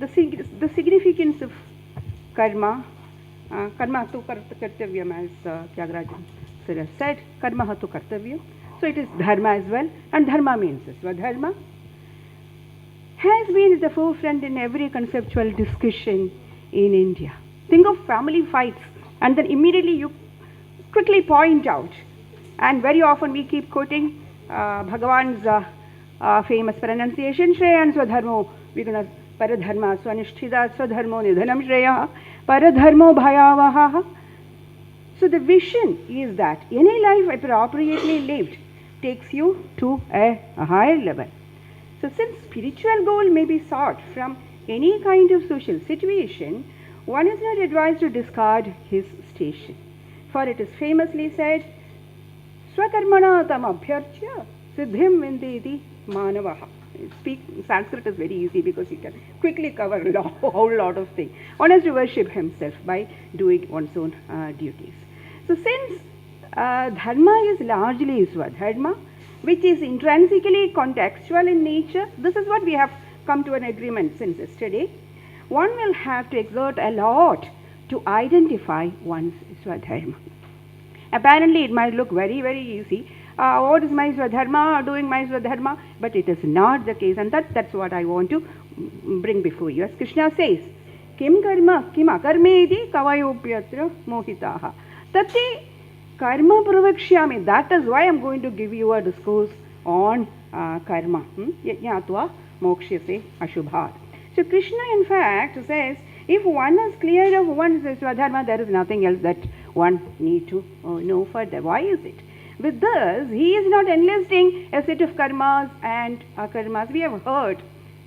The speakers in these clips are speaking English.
the significance of karma, karma tu kartavyam, as Tyagarajan Sir said, karma tu kartavyam. So it is dharma as well, and dharma means Swadharma has been at the forefront in every conceptual discussion in India. Think of family fights, and then immediately you quickly point out, and very often we keep quoting Bhagavan's famous pronunciation, Shreyan Swadharmo, we're going to Paradharma Swanishtida Swadharmo Nidhanam Shreya Paradharmo Bhayavaha. So the vision is that any life appropriately lived takes you to a higher level. So since spiritual goal may be sought from any kind of social situation, one is not advised to discard his station. For it is famously said, Swakarmana tam abhyarchya siddhim vindeti manavaha. Sanskrit is very easy because you can quickly cover a whole lot of things. One has to worship himself by doing one's own duties. So since dharma is largely Swadharma, which is intrinsically contextual in nature, this is what we have come to an agreement since yesterday. One will have to exert a lot to identify one's Swadharma. Apparently it might look very, very easy. What is my Swadharma, doing my Swadharma? But it is not the case, and that's what I want to bring before you. As Krishna says, Kim karma, kim akarmedi kavayopyatra mohitaha. Tati karma pravakshyami. That is why I am going to give you a discourse on karma. Yajnatva mokshyase ashubhat. So Krishna in fact says, if one is clear of one's Swadharma, there is nothing else that one need to know further. Why is it? With this, he is not enlisting a set of karmas and akarmas. We have heard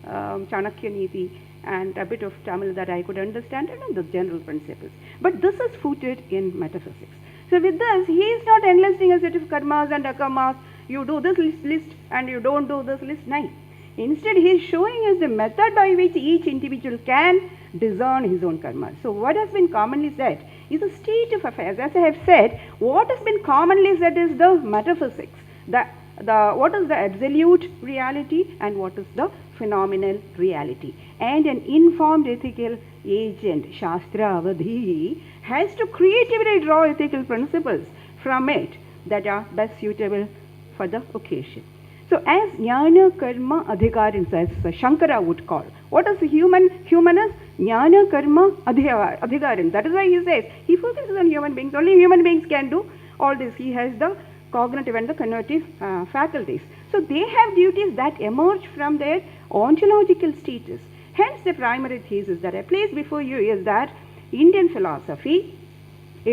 Chanakya Niti and a bit of Tamil that I could understand, and the general principles. But this is footed in metaphysics. So with this, he is not enlisting a set of karmas and akarmas. You do this list and you don't do this list. No. Instead, he is showing us the method by which each individual can discern his own karma. So what has been commonly said is a state of affairs. As I have said, what has been commonly said is the metaphysics. What is the absolute reality and what is the phenomenal reality. And an informed ethical agent, Shastra Avadhi, has to creatively draw ethical principles from it that are best suitable for the occasion. So as Jnana Karma Adhikarin, as Shankara would call, what is the human is Jnana Karma Adhikarin. That is why he says he focuses on human beings. Only human beings can do all this. He has the cognitive and the cognitive faculties. So they have duties that emerge from their ontological status. Hence the primary thesis that I place before you is that in Indian philosophy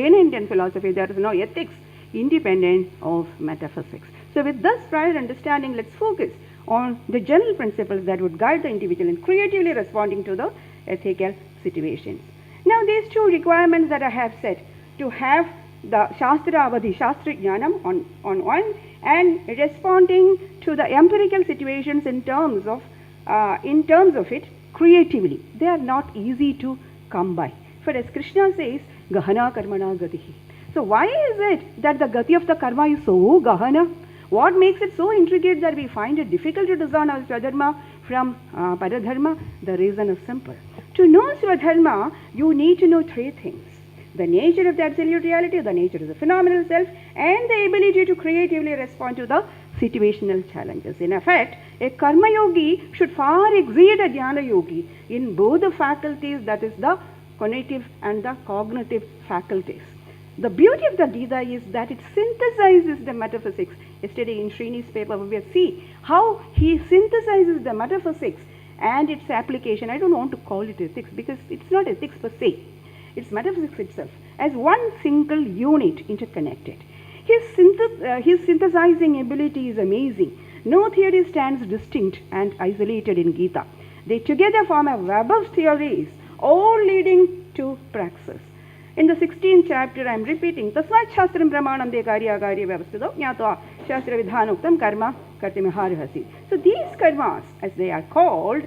there is no ethics independent of metaphysics. So with this prior understanding, let's focus on the general principles that would guide the individual in creatively responding to the ethical situations. Now these two requirements that I have set, to have the Shastra Avadhi, Shastra Jnanam on one, and responding to the empirical situations in terms of it creatively, they are not easy to come by. For as Krishna says, Gahana Karmana Gatihi. So why is it that the Gati of the Karma is so Gahana? What makes it so intricate that we find it difficult to discern our Swadharma from Paradharma? The reason is simple. To know Swadharma, you need to know three things: the nature of the absolute reality, the nature of the phenomenal self, and the ability to creatively respond to the situational challenges. In effect, a Karma Yogi should far exceed a Jnana Yogi in both the faculties, that is the cognitive and the cognitive faculties. The beauty of the Gita is that it synthesizes the metaphysics. Yesterday in Srini's paper we will see how he synthesizes the metaphysics and its application. I don't want to call it ethics because it's not ethics per se. It's metaphysics itself as one single unit interconnected. His synthesizing ability is amazing. No theory stands distinct and isolated in Gita. They together form a web of theories, all leading to praxis. In the 16th chapter, I am repeating, Tasmat Shastram Pramanam de Karya Akarya Vyavastado Jnatva Shastra Vidhanuktam Karma Kartimiharhasi. So these karmas, as they are called,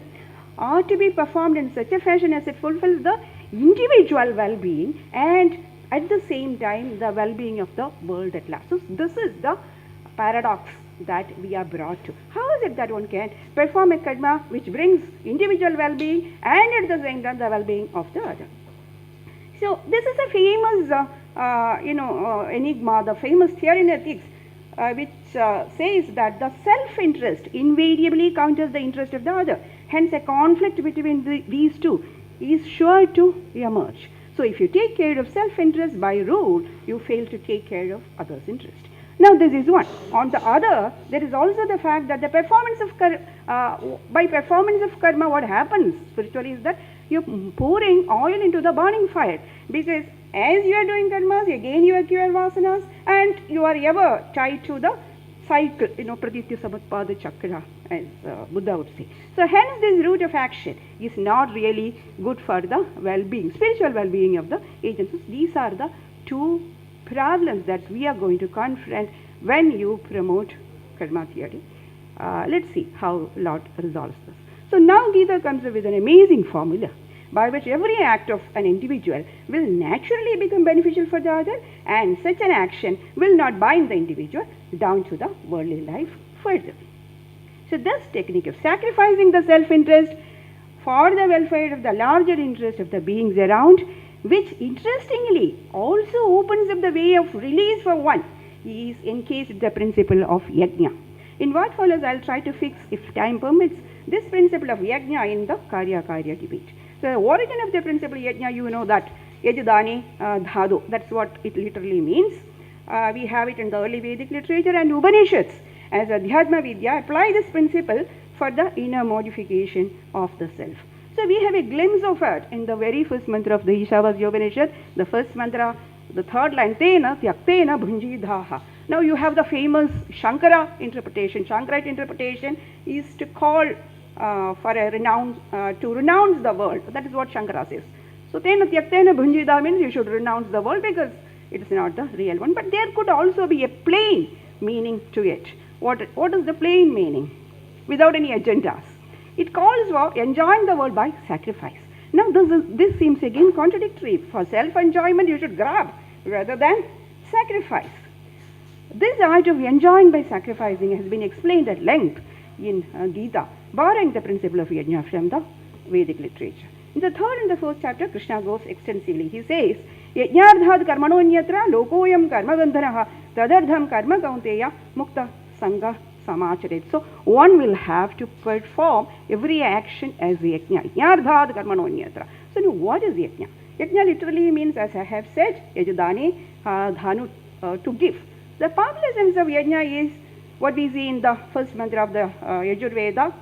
are to be performed in such a fashion as it fulfills the individual well-being and at the same time the well-being of the world at large. So this is the paradox that we are brought to. How is it that one can perform a karma which brings individual well-being and at the same time the well-being of the other? So this is a famous enigma, the famous theory in ethics, which says that the self-interest invariably counters the interest of the other. Hence, a conflict between these two is sure to emerge. So if you take care of self-interest, by rule, you fail to take care of others' interest. Now, this is one. On the other, there is also the fact that the performance of by performance of karma, what happens spiritually is that you're pouring oil into the burning fire, because as you are doing karmas, again you acquire vasanas, and you are ever tied to the cycle, praditya samutpada chakra, as Buddha would say. So hence this route of action is not really good for the well-being, spiritual well-being of the agents. So these are the two problems that we are going to confront when you promote karma theory. Let's see how Lord resolves this. So now Gita comes up with an amazing formula by which every act of an individual will naturally become beneficial for the other, and such an action will not bind the individual down to the worldly life further. So this technique of sacrificing the self-interest for the welfare of the larger interest of the beings around, which interestingly also opens up the way of release for one, is encased the principle of Yajna. In what follows, I'll try to fix, if time permits, this principle of Yajna in the Karya debate. So the origin of the principle Yajna, you know that Yajadani Dhadu, that's what it literally means. We have it in the early Vedic literature, and Upanishads as Adhyatma Vidya apply this principle for the inner modification of the self. So we have a glimpse of it in the very first mantra of the Ishavasya Upanishad, the first mantra, the third line, Tena Tyaktena Bhunjidhaha. Now you have the famous Shankara interpretation. Shankarite interpretation is to call for a to renounce the world. That is what Shankara says. So Tena Tyaktena Bhunjidha means you should renounce the world because it is not the real one. But there could also be a plain meaning to it. What is the plain meaning? Without any agendas. It calls for enjoying the world by sacrifice. Now this seems again contradictory. For self-enjoyment you should grab rather than sacrifice. This art of enjoying by sacrificing has been explained at length in Gita, borrowing the principle of Yajna from the Vedic literature. In the third and the fourth chapter, Krishna goes extensively. He says, Yajnardhad karmanonyatra lokoyam karma gandhanaha tadardham karma kaunteya mukta sangha samacharet. So one will have to perform every action as Yajna. Yajnardhad karmanonyatra. So now what is Yajna? Yajna literally means, as I have said, Yajadani dhanu, to give. The popular sense of Yajna is what we see in the first mantra of the Yajurveda,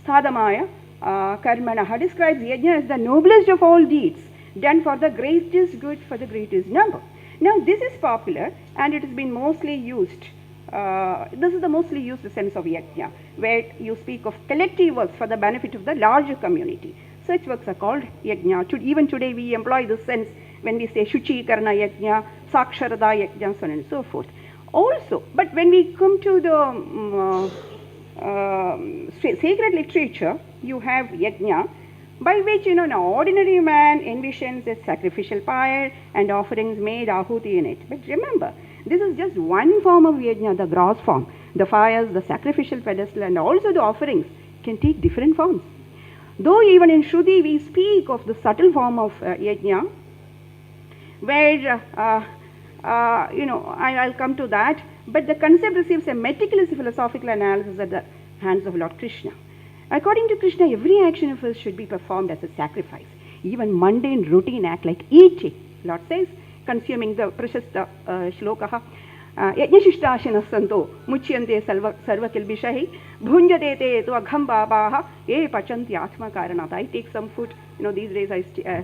Sthadamaya Karmanaha, describes Yajna as the noblest of all deeds, done for the greatest good for the greatest number. Now this is popular and it has been mostly used, this is the mostly used sense of Yajna, where you speak of collective works for the benefit of the larger community. Such works are called Yajna. Even today we employ this sense when we say Shuchi Karna Yajna, Saksharada Yajna, so on and so forth. Also, but when we come to the sacred literature, you have Yajna, by which an ordinary man envisions a sacrificial pyre and offerings made ahuti in it. But remember, this is just one form of Yajna, the gross form. The fires, the sacrificial pedestal, and also the offerings can take different forms. Though even in Shruti we speak of the subtle form of Yajna, where I'll come to that, but the concept receives a meticulous philosophical analysis at the hands of Lord Krishna. According to Krishna, every action of his should be performed as a sacrifice. Even mundane routine act like eating, Lord says, consuming the prashasta shlokaha, yajnashishtashinas santo muchyante sarva kilbishahi bhunjate te tu agham babaha ye pachanti atma karanat. I take some food, these days I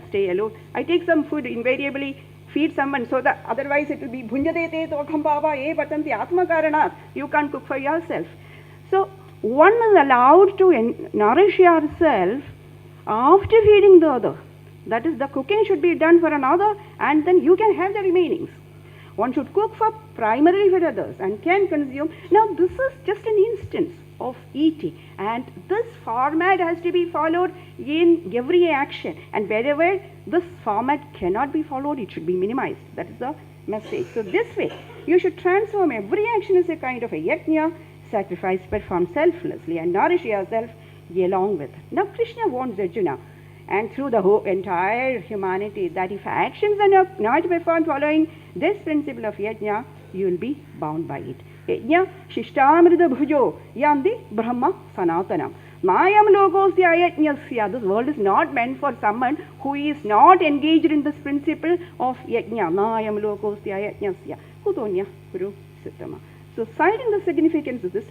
stay alone. I take some food, invariably feed someone, so that otherwise it will be bhunjate te tu agham baba ye pachanti atma karanat. You can't cook for yourself. So one is allowed to nourish yourself after feeding the other. That is, the cooking should be done for another and then you can have the remainings. One should cook primarily for others and can consume. Now this is just an instance of eating, and this format has to be followed in every action, and wherever this format cannot be followed, it should be minimized. That is the message. So this way, you should transform every action as a kind of a yajna, sacrifice performed selflessly, and nourish yourself along with it. Now Krishna warns Arjuna and through the whole entire humanity that if actions are not performed following this principle of yajna, you will be bound by it. Yajna shishtamrita bhujo yandi brahma sanatanam. Mayam logosya yajnasya. This world is not meant for someone who is not engaged in this principle of yajna. Mayam logosya yajnasya. Kutonya guru sittama. So citing the significance of this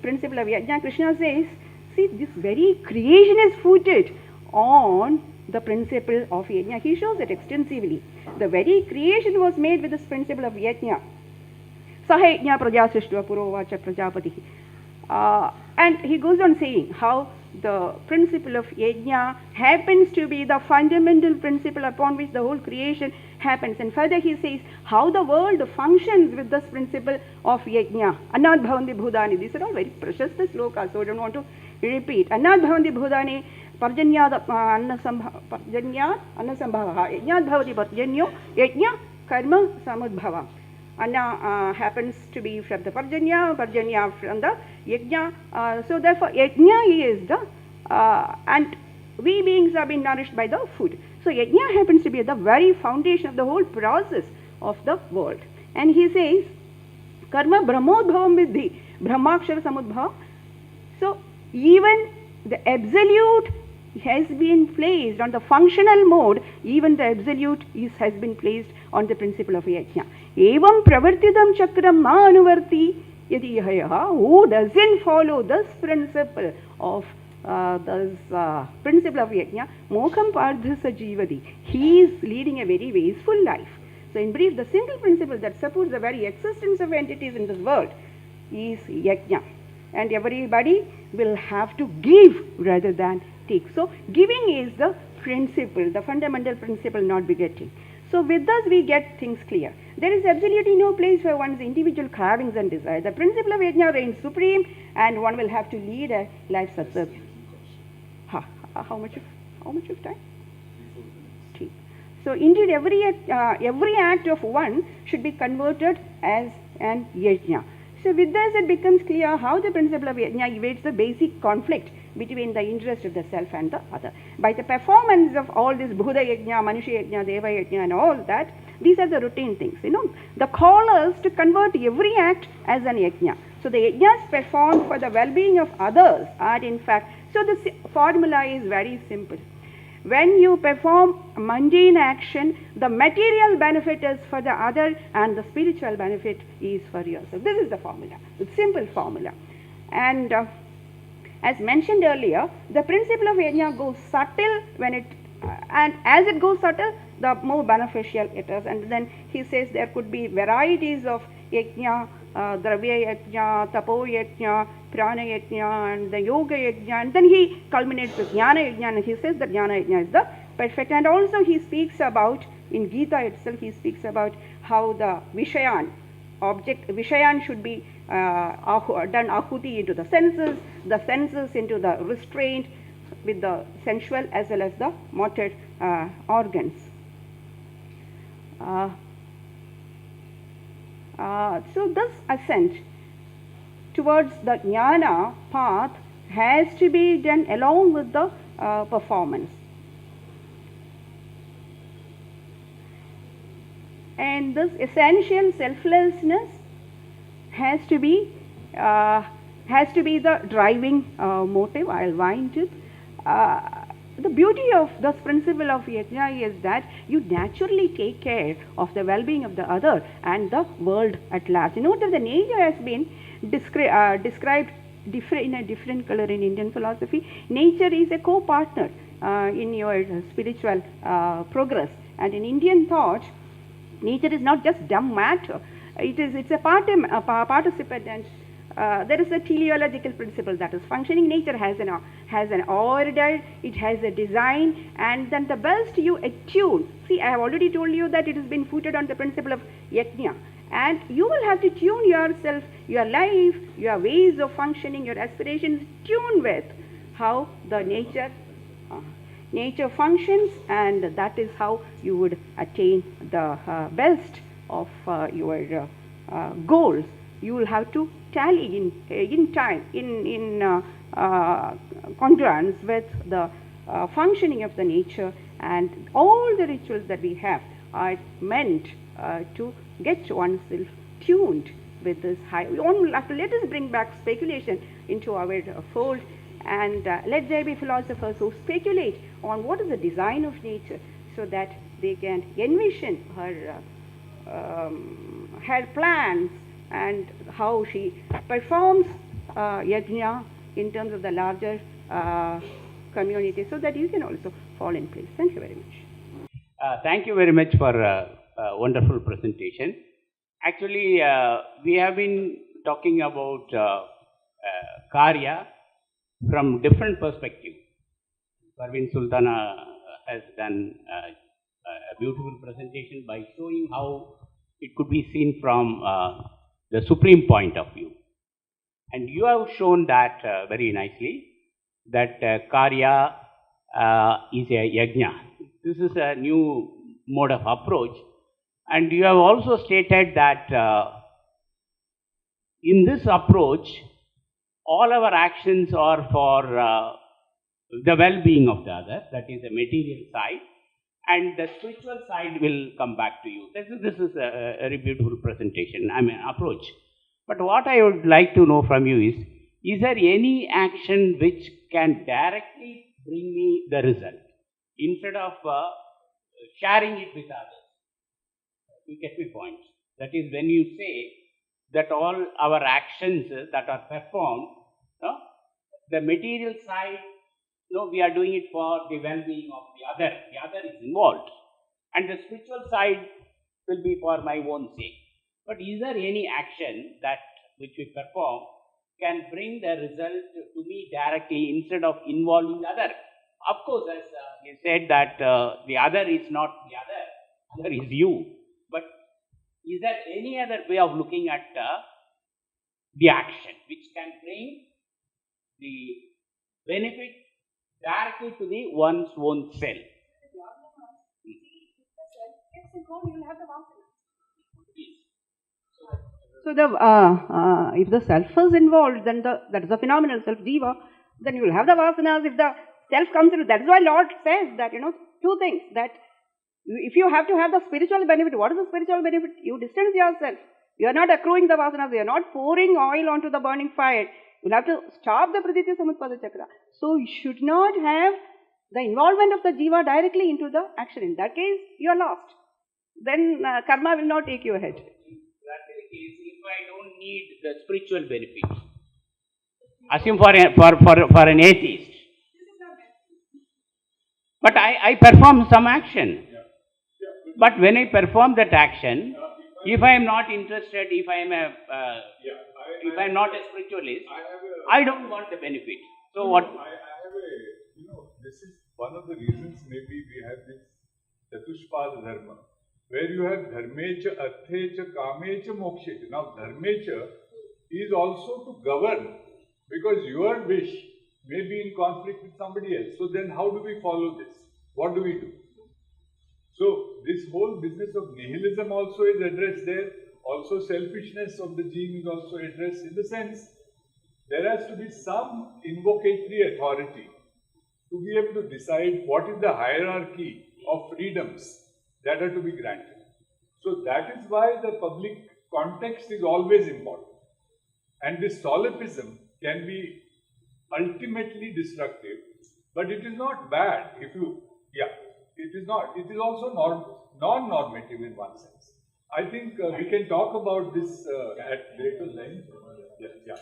principle of yajna, Krishna says, see, this very creation is footed on the principle of yajna. He shows it extensively. The very creation was made with this principle of yajna. Sahayajna prajasishtva purovacha prajapati. And he goes on saying how the principle of yajna happens to be the fundamental principle upon which the whole creation happens. And further he says how the world functions with this principle of yajna. Annad bhavanti bhudani. These are all very precious slokas, so I don't want to repeat. Annad bhavanti bhudani parjanyad annasambhava yajnad bhavati parjanyo yajna karma samudbhava. Anna happens to be from the parjanya from the yajna. So therefore yajna is the and we beings have been nourished by the food. So yajna happens to be the very foundation of the whole process of the world. And he says karma brahmodbhavam vidhi brahmakshara samudbhava. So even the absolute has been placed on the functional mode, even the absolute has been placed on the principle of yajna. Evam pravartidam chakram ma anuvarti yadi hayaha. Who doesn't follow this principle of this principle of yajna, mokham pardhasa jivadi. He is leading a very wasteful life. So in brief, the single principle that supports the very existence of entities in this world is yajna. And everybody will have to give rather than take. So giving is the principle, the fundamental principle, not begetting. So with this we get things clear. There is absolutely no place for one's individual cravings and desires. The principle of yajna reigns supreme and one will have to lead a life subservient. How much of time? So indeed every act of one should be converted as an yajna. So with this it becomes clear how the principle of yajna evades the basic conflict between the interest of the self and the other. By the performance of all this Bhuda yajna, Manusha yajna, Deva yajna and all that, these are the routine things. The call is to convert every act as an yajna. So the yajnas performed for the well-being of others are in fact, so the formula is very simple. When you perform mundane action, the material benefit is for the other and the spiritual benefit is for yourself. This is the formula, the simple formula. And as mentioned earlier, the principle of yajna goes subtle when it, and as it goes subtle, the more beneficial it is. And then he says there could be varieties of yajna, dravya yajna, tapo yajna, prana yajna, and the yoga yajna. And then he culminates with jnana yajna, and he says that jnana yajna is the perfect. And also he speaks about, in Gita itself, he speaks about how the Vishayan should be done ahuti into the senses into the restraint with the sensual as well as the motor organs. So this ascent towards the jnana path has to be done along with the performance. And this essential selflessness has to be the driving motive. I'll wind it. The beauty of this principle of yajna is that you naturally take care of the well-being of the other and the world at large. Note that the nature has been described in a different color in Indian philosophy. Nature is a co-partner in your spiritual progress, and in Indian thought, nature is not just dumb matter. It's a participant, and there is a teleological principle that is functioning. Nature has an order, it has a design, and then the best you attune. See, I have already told you that it has been footed on the principle of yajna, and you will have to tune yourself, your life, your ways of functioning, your aspirations, tune with how the nature functions, and that is how you would attain the best of your goals, you will have to tally in time, in congruence with the functioning of the nature, and all the rituals that we have are meant to get oneself tuned with this high. We all have to let us bring back speculation into our fold, and let there be philosophers who speculate on what is the design of nature, so that they can envision her plans and how she performs Yajna in terms of the larger community, so that you can also fall in place. Thank you very much. Thank you very much for a wonderful presentation. Actually, we have been talking about Karya from different perspectives. Parveen Sultana has done a beautiful presentation by showing how it could be seen from the supreme point of view. And you have shown that very nicely, that Karya is a Yajna. This is a new mode of approach. And you have also stated that in this approach, all our actions are for the well-being of the other, that is the material side, and the spiritual side will come back to you. This is a very beautiful presentation, approach. But what I would like to know from you is there any action which can directly bring me the result instead of sharing it with others? You get my point. That is, when you say that all our actions that are performed, the material side, we are doing it for the well-being of the other. The other is involved. And the spiritual side will be for my own sake. But is there any action that which we perform can bring the result to me directly instead of involving the other? Of course, as you said that the other is not the other is you. But is there any other way of looking at the action which can bring the benefit directly to the one's own self? So if the self is involved, then that is a phenomenal self, jiva, then you will have the vasanas. If the self comes into, that is why Lord says that, two things, that if you have to have the spiritual benefit, what is the spiritual benefit? You distance yourself. You are not accruing the vasanas. You are not pouring oil onto the burning fire. You will have to stop the praditya samutpada chakra. So you should not have the involvement of the jiva directly into the action. In that case, you are lost. Then karma will not take you ahead. That is the case. If I don't need the spiritual benefits, assume for an atheist, but I perform some action. But when I perform that action, if I am not interested, if I am if I am not a spiritualist, I don't want the benefit. So what? I have this is one of the reasons maybe we have this Chatushpad Dharma, where you have Dharmecha, Arthecha, Kamecha, Mokshecha. Now Dharmecha is also to govern, because your wish may be in conflict with somebody else. So then how do we follow this? What do we do? So this whole business of nihilism also is addressed there. Also selfishness of the gene is also addressed, in the sense there has to be some invocatory authority to be able to decide what is the hierarchy of freedoms that are to be granted. So that is why the public context is always important. And this solipsism can be ultimately destructive, but it is not bad if you, it is not. It is also non-normative in one sense. I think we can talk about this at later length. Yeah.